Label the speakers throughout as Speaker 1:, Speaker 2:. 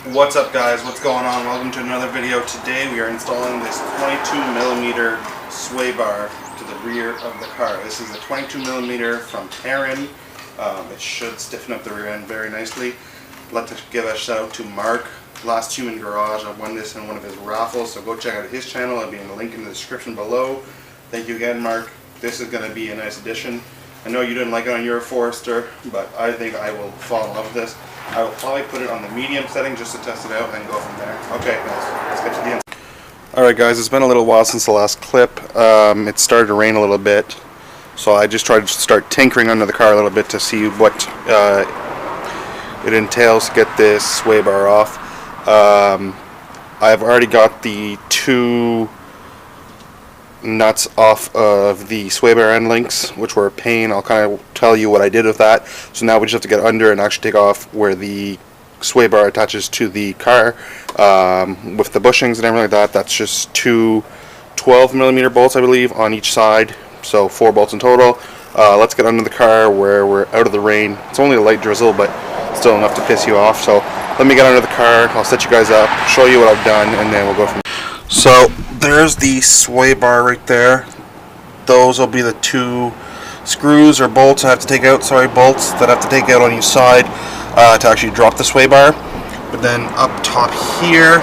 Speaker 1: What's up, guys? What's going on? Welcome to another video. Today we are installing this 22mm sway bar to the rear of the car. This is a 22mm from Perrin. It should stiffen up the rear end very nicely. I'd like to give a shout out to Mark, LastHumansGarage. I won this in one of his raffles, so go check out his channel. I'll be in the link in the description below. Thank you again, Mark. This is going to be a nice addition. I know you didn't like it on your Forester, but I think I will fall in love with this. I will probably put it on the medium setting just to test it out and go from there. Okay, guys, let's get to the end. Alright guys, it's been a little while since the last clip. It started to rain a little bit, so I just tried to start tinkering under the car a little bit to see what it entails to get this sway bar off. I've already got the two nuts off of the sway bar end links, which were a pain. I'll kind of tell you what I did with that. So now we just have to get under and actually take off where the sway bar attaches to the car with the bushings and everything like that. That's just two 12mm bolts, I believe, on each side, so 4 bolts in total. Let's get under the car where we're out of the rain. It's only a light drizzle, but still enough to piss you off. So let me get under the car, I'll set you guys up, show you what I've done, and then we'll go from there. So there's the sway bar right there. Those will be the two screws or bolts I have to take out, bolts that I have to take out on each side to actually drop the sway bar. But then up top here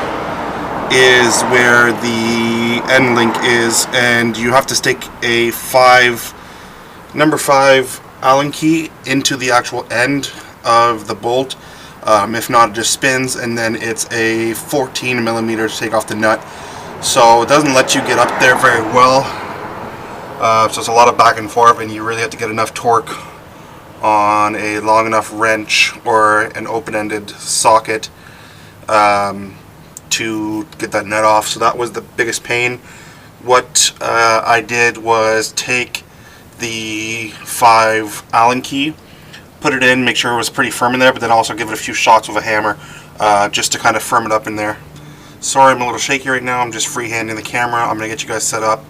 Speaker 1: is where the end link is, and you have to stick a number 5 Allen key into the actual end of the bolt. If not, it just spins, and then it's a 14mm to take off the nut. So it doesn't let you get up there very well. So it's a lot of back and forth, and you really have to get enough torque on a long enough wrench or an open-ended socket to get that nut off. So that was the biggest pain. What I did was take the 5 Allen key, put it in, make sure it was pretty firm in there, but then also give it a few shots with a hammer just to kind of firm it up in there. Sorry, I'm a little shaky right now. I'm just freehanding the camera. I'm going to get you guys set up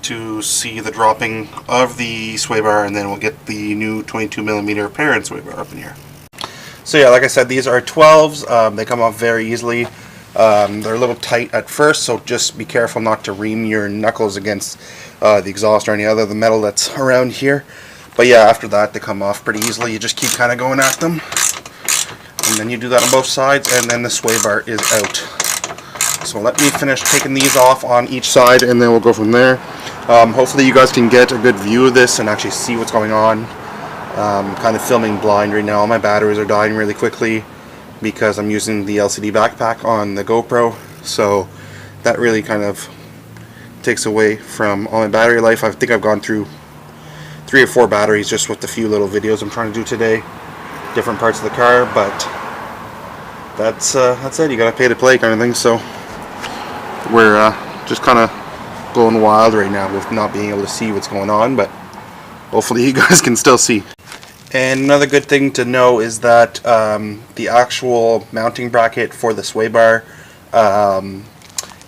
Speaker 1: to see the dropping of the sway bar, and then we'll get the new 22mm Perrin sway bar up in here. So yeah, like I said, these are 12s. They come off very easily. They're a little tight at first, so just be careful not to ream your knuckles against the exhaust or any other the metal that's around here. But yeah, after that they come off pretty easily. You just keep kind of going at them, and then you do that on both sides, and then the sway bar is out. So let me finish taking these off on each side, and then we'll go from there. Hopefully you guys can get a good view of this and actually see what's going on. Kind of filming blind right now. My batteries are dying really quickly because I'm using the LCD backpack on the GoPro, so that really kind of takes away from all my battery life. I think I've gone through 3 or 4 batteries just with the few little videos I'm trying to do today, different parts of the car, but that's it. You gotta pay to play kind of thing. So we're just kind of going wild right now with not being able to see what's going on, but hopefully you guys can still see. And another good thing to know is that the actual mounting bracket for the sway bar kind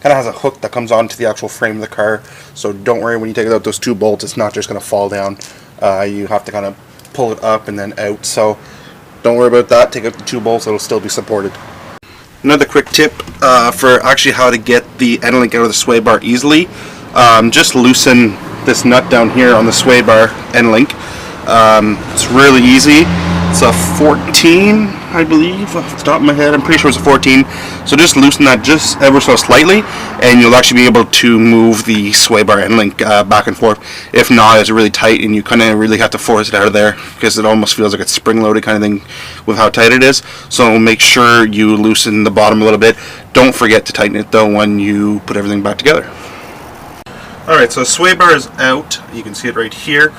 Speaker 1: of has a hook that comes onto the actual frame of the car, so don't worry when you take out those 2 bolts, it's not just going to fall down. You have to kind of pull it up and then out, so don't worry about that. Take out the 2 bolts, it'll still be supported. Another quick tip for actually how to get the end link out of the sway bar easily, just loosen this nut down here on the sway bar end link. It's really easy. It's a 14, I believe, off the top of my head. I'm pretty sure it's a 14. So just loosen that just ever so slightly, and you'll actually be able to move the sway bar end link back and forth. If not, it's really tight, and you kind of really have to force it out of there because it almost feels like it's spring-loaded kind of thing with how tight it is. So make sure you loosen the bottom a little bit. Don't forget to tighten it though when you put everything back together. Alright, so sway bar is out. You can see it right here.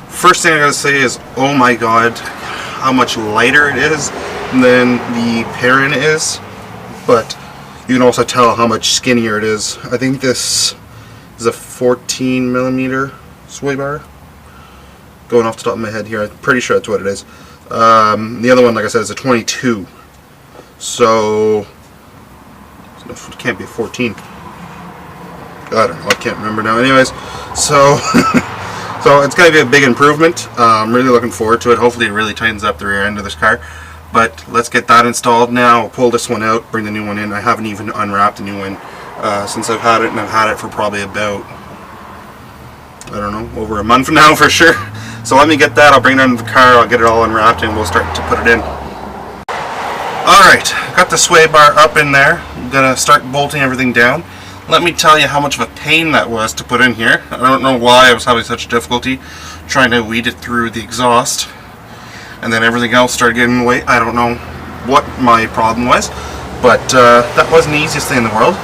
Speaker 1: First thing I gotta say is, oh my god, how much lighter it is than the Perrin is, but you can also tell how much skinnier it is. I think this is a 14mm sway bar. Going off the top of my head here, I'm pretty sure that's what it is. The other one, like I said, is a 22. So it can't be a 14. I don't know, I can't remember now. Anyways, so so it's going to be a big improvement. I'm really looking forward to it. Hopefully it really tightens up the rear end of this car. But let's get that installed now. I'll pull this one out, bring the new one in. I haven't even unwrapped the new one since I've had it, and I've had it for probably about, I don't know, over a month now for sure. So let me get that, I'll bring it under the car, I'll get it all unwrapped, and we'll start to put it in. Alright, got the sway bar up in there. I'm going to start bolting everything down. Let me tell you how much of a pain that was to put in here. I don't know why I was having such difficulty trying to weed it through the exhaust. And then everything else started getting in the way. I don't know what my problem was, but that wasn't the easiest thing in the world.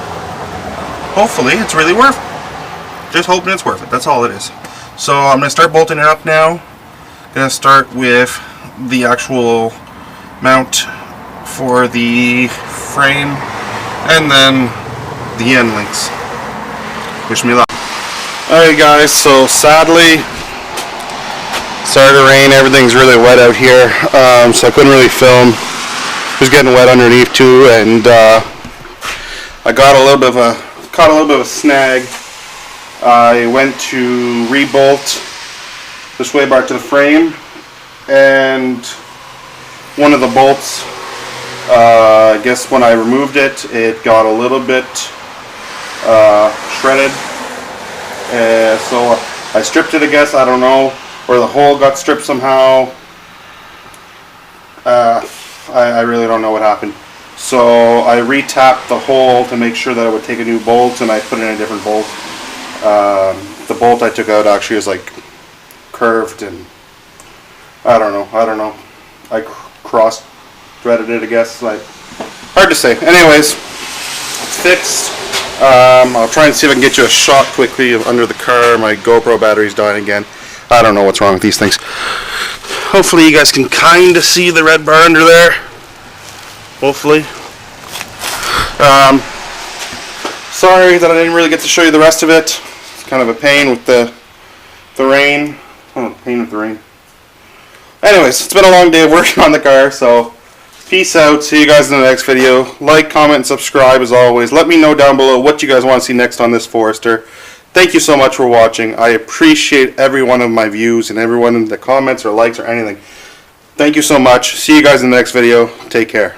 Speaker 1: Hopefully it's really worth it. Just hoping it's worth it. That's all it is. So I'm going to start bolting it up now. Going to start with the actual mount for the frame, and then the end links. Wish me luck. Alright guys, so sadly started to rain, everything's really wet out here, so I couldn't really film. It was getting wet underneath too, and I got a little bit of a snag. I went to re-bolt the sway bar to the frame, and one of the bolts, I guess when I removed it, it got a little bit shredded, so I stripped it, I guess, I don't know, or the hole got stripped somehow. I really don't know what happened. So I re-tapped the hole to make sure that I would take a new bolt, and I put in a different bolt. The bolt I took out actually is like curved, and I don't know. I cross-threaded it, I guess. Like, hard to say. Anyways, it's fixed. I'll try and see if I can get you a shot quickly of under the car. My GoPro battery's dying again. I don't know what's wrong with these things. Hopefully you guys can kind of see the red bar under there. Hopefully. Sorry that I didn't really get to show you the rest of it. It's kind of a pain with the rain. Oh, pain with the rain. Anyways, it's been a long day of working on the car, so peace out. See you guys in the next video. Like, comment, and subscribe as always. Let me know down below what you guys want to see next on this Forester. Thank you so much for watching. I appreciate every one of my views and everyone in the comments or likes or anything. Thank you so much. See you guys in the next video. Take care.